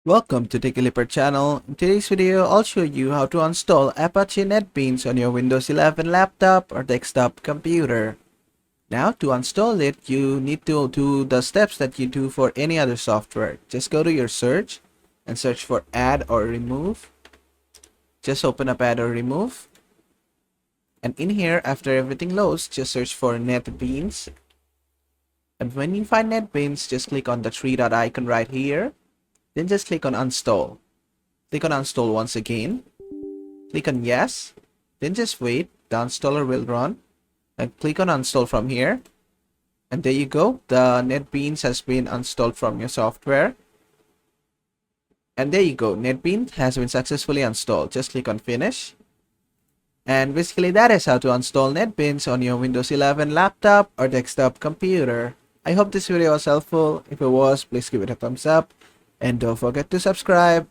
Welcome to the Clipper channel. In today's video, I'll show you how to install Apache NetBeans on your Windows 11 laptop or desktop computer. Now, to install it, you need to do the steps that you do for any other software. Just go to your search and search for add or remove. Just open up add or remove. And in here, after everything loads, just search for NetBeans. And when you find NetBeans, just click on the three dot icon right here. Then just click on Uninstall. Click on Uninstall once again. Click on Yes. Then just wait. The installer will run. And click on Uninstall from here. And there you go. The NetBeans has been installed from your software. And there you go. NetBeans has been successfully installed. Just click on Finish. And basically that is how to install NetBeans on your Windows 11 laptop or desktop computer. I hope this video was helpful. If it was, please give it a thumbs up. And don't forget to subscribe.